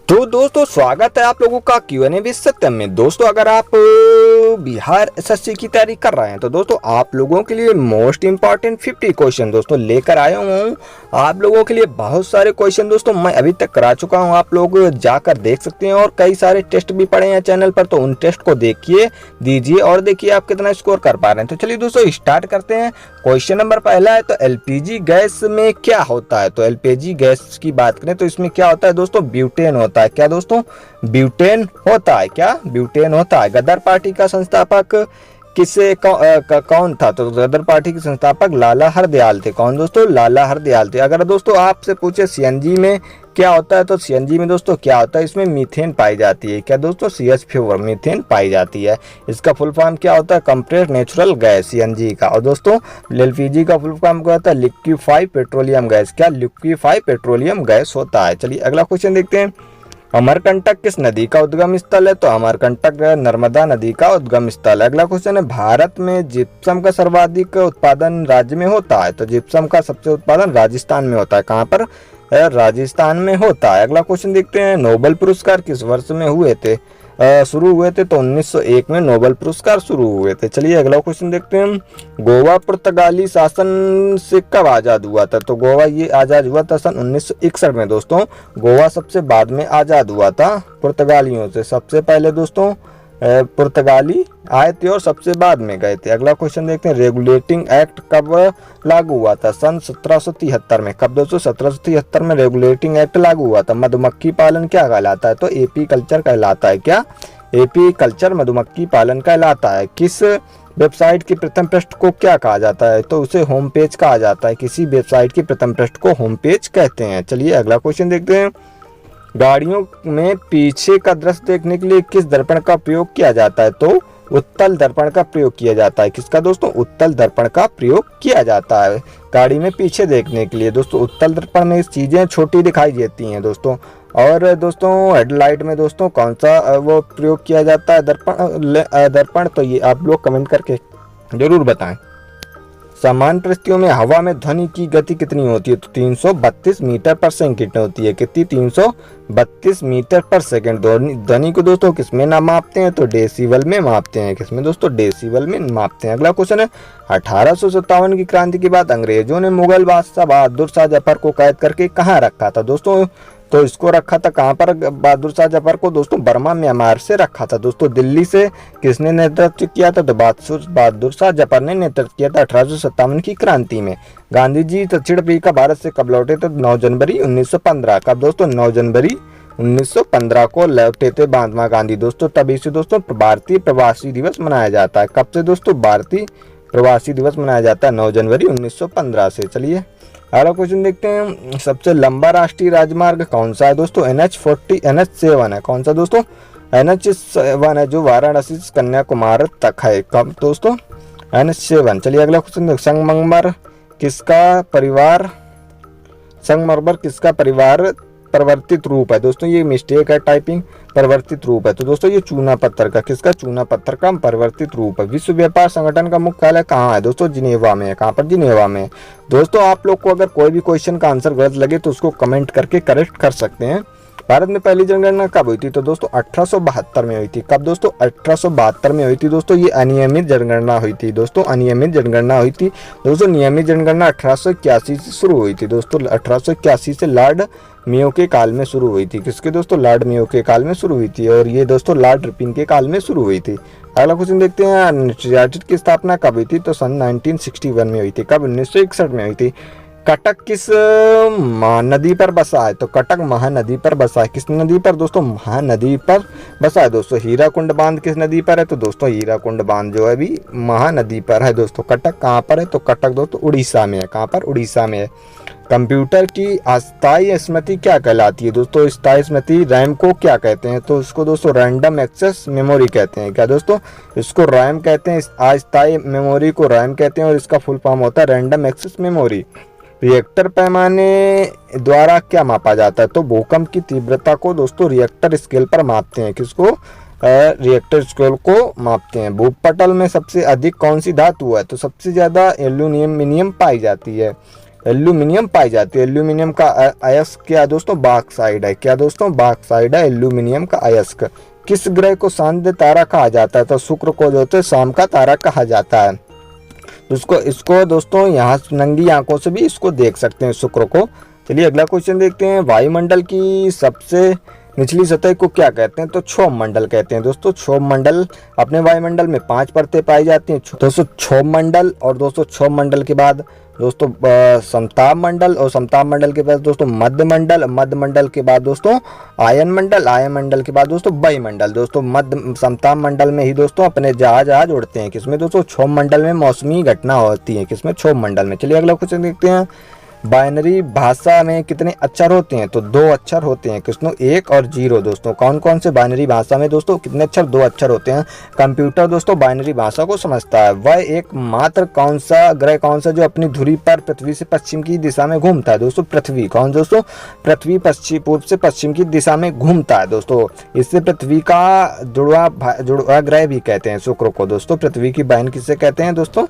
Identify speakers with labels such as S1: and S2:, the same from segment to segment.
S1: तो दोस्तों स्वागत है आप लोगों का Q&A विद सत्यम में। दोस्तों अगर आप बिहार एसएससी की तैयारी कर रहे हैं तो दोस्तों आप लोगों के लिए मोस्ट इम्पॉर्टेंट 50 क्वेश्चन दोस्तों लेकर आया हूँ। आप लोगों के लिए बहुत सारे क्वेश्चन दोस्तों मैं अभी तक करा चुका हूँ, आप लोग जाकर देख सकते हैं। और कई सारे टेस्ट भी पड़े हैं चैनल पर, तो उन टेस्ट को देखिए दीजिए और देखिए आप कितना स्कोर कर पा रहे हैं। तो चलिए दोस्तों स्टार्ट करते हैं। क्वेश्चन नंबर पहला है, तो एलपीजी गैस में क्या होता है। तो एलपीजी गैस की बात करें तो इसमें क्या होता है दोस्तों, ब्यूटेन होता है। क्या दोस्तों, ब्यूटेन होता है। क्या ब्यूटेन होता है। गदर पार्टी का संस्थापक कौन था। तो गदर पार्टी के संस्थापक लाला हरदयाल थे। कौन दोस्तों, लाला हरदयाल थे। अगर दोस्तों आपसे पूछे सीएनजी में क्या होता है, तो सीएनजी में दोस्तों क्या होता है, इसमें मीथेन पाई जाती है। क्या दोस्तों, CH4 मीथेन पाई जाती है। इसका फुल फॉर्म क्या होता है, कंप्रेस्ड नेचुरल गैस सीएनजी का। और दोस्तों एलपीजी का फुल फॉर्म क्या होता है, लिक्विफाइड पेट्रोलियम गैस। क्या लिक्विफाइड पेट्रोलियम गैस होता है। चलिए अगला क्वेश्चन देखते हैं। अमरकंटक किस नदी का उद्गम स्थल है। तो अमरकंटक नर्मदा नदी का उद्गम स्थल है। अगला क्वेश्चन है, भारत में जिप्सम का सर्वाधिक उत्पादन राज्य में होता है। तो जिप्सम का सबसे उत्पादन राजस्थान में होता है। कहाँ पर, राजस्थान में होता है। अगला क्वेश्चन देखते हैं, नोबेल पुरस्कार किस वर्ष में हुए थे, शुरू हुए थे। तो 1901 में नोबेल पुरस्कार शुरू हुए थे। चलिए अगला क्वेश्चन देखते हैं, गोवा पुर्तगाली शासन से कब आजाद हुआ था। तो गोवा ये आजाद हुआ था सन 1961 में। दोस्तों गोवा सबसे बाद में आजाद हुआ था पुर्तगालियों से। सबसे पहले दोस्तों पुर्तगाली आए थे और सबसे बाद में गए थे। अगला क्वेश्चन देखते हैं, रेगुलेटिंग एक्ट कब लागू हुआ था। सन 1773 में। कब दोस्तों, 1773 में रेगुलेटिंग एक्ट लागू हुआ था। मधुमक्खी पालन क्या कहलाता है। तो एपी कल्चर कहलाता है। क्या, एपी कल्चर मधुमक्खी पालन कहलाता है। किस वेबसाइट की प्रथम पृष्ठ को क्या कहा जाता है। तो उसे होम पेज कहा जाता है। किसी वेबसाइट की प्रथम पृष्ठ को होम पेज कहते हैं। चलिए अगला क्वेश्चन देखते हैं, गाड़ियों में पीछे का दृश्य देखने के लिए किस दर्पण का प्रयोग किया जाता है। तो उत्तल दर्पण का प्रयोग किया जाता है। किसका दोस्तों, उत्तल दर्पण का प्रयोग किया जाता है गाड़ी में पीछे देखने के लिए। दोस्तों उत्तल दर्पण में चीजें छोटी दिखाई देती हैं दोस्तों। और दोस्तों हेडलाइट में दोस्तों कौन सा वो प्रयोग किया जाता है दर्पण, तो ये आप लोग कमेंट करके जरूर बताएं। समान परिस्थितियों में हवा में ध्वनि की गति कितनी होती है। तो 332 मीटर पर सेकंड होती है। कितनी, 332 मीटर पर सेकंड। ध्वनि को दोस्तों किसमें ना मापते हैं, तो डेसिबल में मापते हैं। किसमें दोस्तों, डेसिबल में मापते हैं। अगला क्वेश्चन है, 1857 की क्रांति के बाद अंग्रेजों ने मुगल बादशाह बहादुर शाह जफर को कैद करके कहाँ रखा था। दोस्तों तो इसको रखा था कहाँ पर, बहादुर शाह जफर को दोस्तों बर्मा म्यांमार से रखा था। दोस्तों दिल्ली से किसने नेतृत्व किया था। तो बहादुर शाह जफर ने नेतृत्व किया था 1857 की क्रांति में। गांधी जी दक्षिण अफ्रीका भारत से कब लौटे। तो 9 जनवरी 1915। कब दोस्तों, 9 जनवरी 1915 को लौटे थे महात्मा गांधी। दोस्तों तभी से दोस्तों भारतीय प्रवासी दिवस मनाया जाता है। कब से दोस्तों, भारतीय प्रवासी दिवस मनाया जाता है 9 जनवरी 1915 से। चलिए अगला क्वेश्चन देखते हैं, सबसे लंबा राष्ट्रीय राजमार्ग कौन सा है। दोस्तों NH7 है। कौन सा दोस्तों, NH7 है, जो वाराणसी से कन्याकुमारी तक है। कब दोस्तों, NH7। चलिए अगला क्वेश्चन देखो, संगमरमर किसका परिवार परिवर्तित रूप है। दोस्तों ये मिस्टेक है टाइपिंग, परिवर्तित रूप है। तो दोस्तों ये चूना पत्थर का, किसका, चूना पत्थर का परिवर्तित रूप है। विश्व व्यापार संगठन का मुख्यालय कहाँ है। दोस्तों जिनेवा में है। कहाँ पर, जिनेवा में। दोस्तों आप लोग को अगर कोई भी क्वेश्चन का आंसर गलत लगे तो उसको कमेंट करके करेक्ट कर सकते हैं। भारत में पहली जनगणना कब हुई थी। तो दोस्तों 1872 में हुई थी। कब दोस्तों, 1872 में हुई थी। दोस्तों ये अनियमित जनगणना हुई थी। दोस्तों अनियमित जनगणना हुई थी। दोस्तों नियमित जनगणना 1881 से शुरू हुई थी। दोस्तों 1881 से लॉर्ड मेयो के काल में शुरू हुई थी। किसके दोस्तों, लॉर्ड मेयो के काल में शुरू हुई थी। और ये दोस्तों लॉर्ड रिपन के काल में शुरू हुई थी। अगला क्वेश्चन देखते हैं, न्यूट्रिएटेड की स्थापना कब हुई थी। तो सन 1961 में हुई थी। कब, 1961 में हुई थी। कटक किस महानदी पर बसा है। तो कटक महानदी पर बसा है। किस नदी पर दोस्तों, महानदी पर बसा है। दोस्तों हीराकुंड बांध किस नदी पर है। तो दोस्तों हीराकुंड बांध जो है भी महानदी पर है। दोस्तों कटक कहाँ पर है। तो कटक दोस्तों उड़ीसा में है। कहाँ पर, उड़ीसा में है। कंप्यूटर की अस्थायी स्मृति क्या कहलाती है। दोस्तों स्थायी स्मृति रैम को क्या कहते हैं। तो इसको दोस्तों रैंडम एक्सेस मेमोरी कहते हैं। क्या दोस्तों, इसको रैम कहते हैं। अस्थायी मेमोरी को रैम कहते हैं और इसका फुल फॉर्म होता है रैंडम एक्सेस मेमोरी। रिएक्टर पैमाने द्वारा क्या मापा जाता है। तो भूकंप की तीव्रता को दोस्तों रिएक्टर स्केल पर मापते हैं। किसको, रिएक्टर स्केल को मापते हैं। भूपटल में सबसे अधिक कौन सी धातु है। तो सबसे ज्यादा एल्यूमिनियम पाई जाती है। एल्यूमिनियम पाई जाती है। एल्यूमिनियम का अयस्क क्या दोस्तों, बॉक्साइड है। क्या दोस्तों, बॉक्साइड है एल्यूमिनियम का अयस्क। किस ग्रह को शांत तारा कहा जाता है, तो शुक्र को जो है शाम का तारा कहा जाता है। तो इसको दोस्तों यहाँ नंगी आंखों से भी इसको देख सकते हैं, शुक्र को। चलिए अगला क्वेश्चन देखते हैं। वायुमंडल की सबसे निचली सतह को क्या कहते हैं, तो क्षोभ मंडल कहते हैं दोस्तों। क्षोभ मंडल, अपने वायुमंडल में 5 परतें पाई जाती हैं दोस्तों, क्षोभ मंडल। और दोस्तों क्षोभ मंडल के बाद दोस्तों समताप मंडल, और समताप मंडल के बाद दोस्तों मध्य मंडल, मध्य मंडल के बाद दोस्तों आयन मंडल, आयन मंडल के बाद दोस्तों वायुमंडल। दोस्तों मध्य समताप मंडल में ही दोस्तों अपने जहाज उड़ते हैं। किसमें दोस्तों, क्षोभ मंडल में मौसमी घटना होती है। किसमें, क्षोभ मंडल में। चलिए अगला क्वेश्चन देखते हैं। बाइनरी भाषा में कितने अक्षर होते हैं, तो 2 अक्षर होते हैं। किसमें, 1 और 0 दोस्तों। कौन कौन से बाइनरी भाषा में दोस्तों कितने अक्षर, 2 अक्षर होते हैं। कंप्यूटर दोस्तों बाइनरी भाषा को समझता है। वह एकमात्र कौन सा ग्रह कौन सा जो अपनी धुरी पर पृथ्वी से पश्चिम की दिशा में घूमता है, दोस्तों पृथ्वी। कौन दोस्तों, पृथ्वी पूर्व से पश्चिम की दिशा में घूमता है दोस्तों। इससे पृथ्वी का जुड़वा ग्रह भी कहते हैं शुक्र को दोस्तों। पृथ्वी की बहन किसे कहते हैं दोस्तों,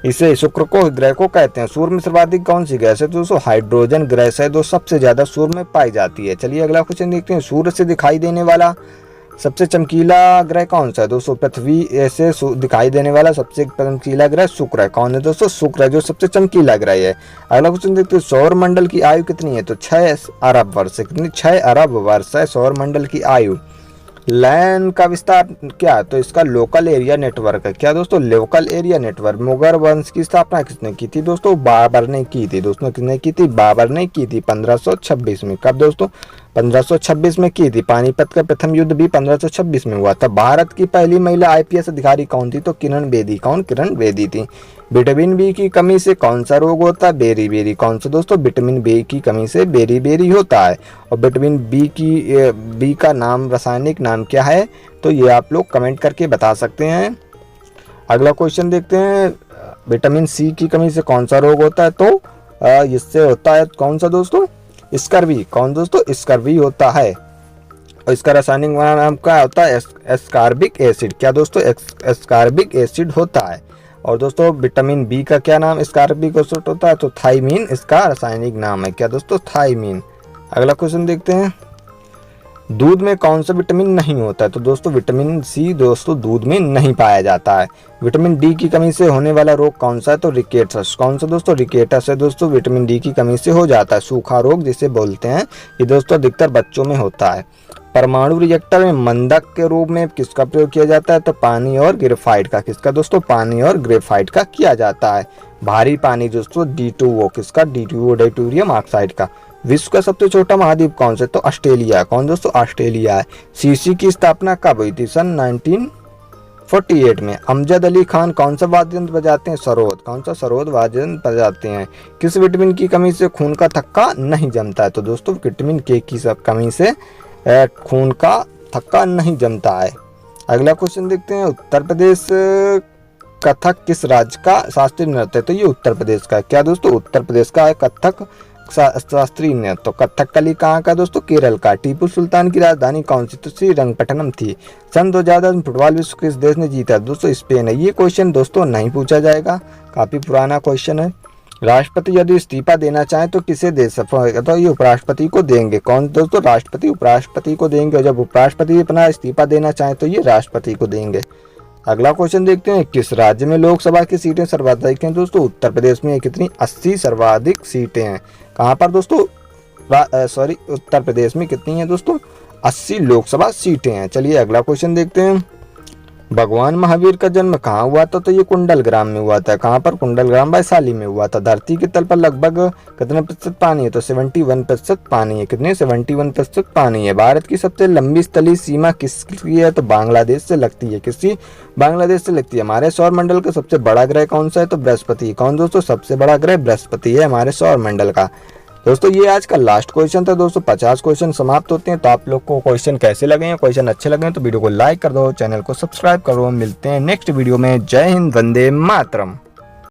S1: इसे शुक्र को ग्रह को कहते हैं। सूर्य में सर्वाधिक कौन सी गैस है दोस्तों, हाइड्रोजन गैस है जो सबसे ज्यादा सूर्य में पाई जाती है। चलिए अगला क्वेश्चन देखते हैं। सूर्य से दिखाई देने वाला सबसे चमकीला ग्रह कौन सा है दोस्तों, पृथ्वी से दिखाई देने वाला सबसे चमकीला ग्रह शुक्र है। कौन है दोस्तों, शुक्र है जो सबसे चमकीला ग्रह है। अगला क्वेश्चन देखते हैं। सौर मंडल की आयु कितनी है, तो 6 अरब वर्ष। कितनी, 6 अरब वर्ष है सौर मंडल की आयु। लैन का विस्तार क्या है, तो इसका लोकल एरिया नेटवर्क है। क्या दोस्तों, लोकल एरिया नेटवर्क। मुगल वंश की स्थापना किसने की थी दोस्तों, बाबर ने की थी दोस्तों। किसने की थी, बाबर ने की थी 1526 में। कब दोस्तों, 1526 में की थी। पानीपत का प्रथम युद्ध भी 1526 में हुआ था। भारत की पहली महिला IPS अधिकारी कौन थी, तो किरण बेदी। कौन, किरण बेदी थी। विटामिन बी की कमी से कौन सा रोग होता है, बेरी बेरी। कौन सा दोस्तों, विटामिन बी की कमी से बेरी बेरी होता है। और विटामिन बी का नाम, रासायनिक नाम क्या है, तो ये आप लोग कमेंट करके बता सकते हैं। अगला क्वेश्चन देखते हैं। विटामिन सी की कमी से कौन सा रोग होता है, तो इससे होता है कौन सा दोस्तों, स्कर्वी। कौन दोस्तों, स्कर्वी होता है। और इसका रासायनिक नाम क्या होता है, एस्कॉर्बिक एसिड। क्या दोस्तों, एस्कॉर्बिक एसिड होता है। और दोस्तों विटामिन बी का क्या नाम, स्कॉर्बिक एसिड होता है, तो थाइमीन इसका रासायनिक नाम है। क्या दोस्तों, थाइमीन। अगला क्वेश्चन देखते हैं। दूध में कौन सा विटामिन नहीं होता है, तो दोस्तों विटामिन सी दोस्तों दूध में नहीं पाया जाता है। विटामिन डी की कमी से होने वाला रोग कौन सा है, तो रिकेटस। कौन सा दोस्तों, रिकेटस है दोस्तों। विटामिन डी की कमी से हो जाता है, सूखा रोग जिसे बोलते हैं। ये दोस्तों अधिकतर बच्चों में होता है। परमाणु रिएक्टर में मंदक के रूप में किसका प्रयोग किया जाता है, तो पानी और ग्रेफाइट का। किसका दोस्तों, पानी और ग्रेफाइट का किया जाता है। भारी पानी दोस्तों D2O। किसका, D2O डाइटोरियम ऑक्साइड का। विश्व का सबसे छोटा महाद्वीप कौन सा, तो ऑस्ट्रेलिया। कौन दोस्तों, ऑस्ट्रेलिया है। सीसी की स्थापना कब हुई थी, सन 1948 में। अमजद अली खान कौन सा वाद्य यंत्र बजाते हैं, सरोद। कौन सा, सरोद वाद्य यंत्र बजाते हैं। किस विटामिन की कमी से खून का थक्का नहीं जमता है, तो दोस्तों विटामिन के की सब कमी से खून का थक्का नहीं जमता है। अगला क्वेश्चन देखते हैं। उत्तर प्रदेश कथक किस राज्य का शास्त्रीय नृत्य है, तो ये उत्तर प्रदेश का है। क्या दोस्तों, उत्तर प्रदेश का है कथक शास्त्रीय नृत्य। तो कथकली कहाँ का दोस्तों, केरल का। टीपू सुल्तान की राजधानी कौन सी, तो श्रीरंगपट्टनम थी। सन 2000 में फुटबॉल विश्व किस देश ने जीता, दोस्तों स्पेन है। ये क्वेश्चन दोस्तों नहीं पूछा जाएगा, काफी पुराना क्वेश्चन है। राष्ट्रपति यदि इस्तीफा देना चाहे तो किसे दे सकते, तो ये उपराष्ट्रपति को देंगे। कौन दोस्तों, राष्ट्रपति उपराष्ट्रपति को देंगे। और जब उपराष्ट्रपति अपना इस्तीफा देना चाहे तो ये राष्ट्रपति को देंगे। अगला क्वेश्चन देखते हैं। किस राज्य में लोकसभा की सीटें सर्वाधिक हैं, दोस्तों उत्तर प्रदेश में। कितनी, 80 सर्वाधिक सीटें हैं। कहाँ पर दोस्तों, उत्तर प्रदेश में कितनी है दोस्तों, 80 लोकसभा सीटें हैं। चलिए अगला क्वेश्चन देखते हैं। भगवान महावीर का जन्म कहाँ हुआ था, तो ये कुंडलग्राम में हुआ था। कहाँ पर, कुंडलग्राम वैशाली में हुआ था। धरती के तल पर लगभग कितने प्रतिशत पानी है, तो 71% पानी है। कितने, 71% पानी है। भारत की सबसे लंबी स्थलीय सीमा किसकी है, तो बांग्लादेश से लगती है। किसकी, बांग्लादेश से लगती है। हमारे सौर मंडल का सबसे बड़ा ग्रह कौन सा है, तो बृहस्पति। कौन दोस्तों, सबसे बड़ा ग्रह बृहस्पति है हमारे सौर मंडल का। दोस्तों ये आज का लास्ट क्वेश्चन था दोस्तों। 50 क्वेश्चन समाप्त होते हैं। तो आप लोग को क्वेश्चन कैसे लगे हैं, क्वेश्चन अच्छे लगे हैं तो वीडियो को लाइक कर दो, चैनल को सब्सक्राइब करो। मिलते हैं नेक्स्ट वीडियो में। जय हिंद, वंदे मातरम।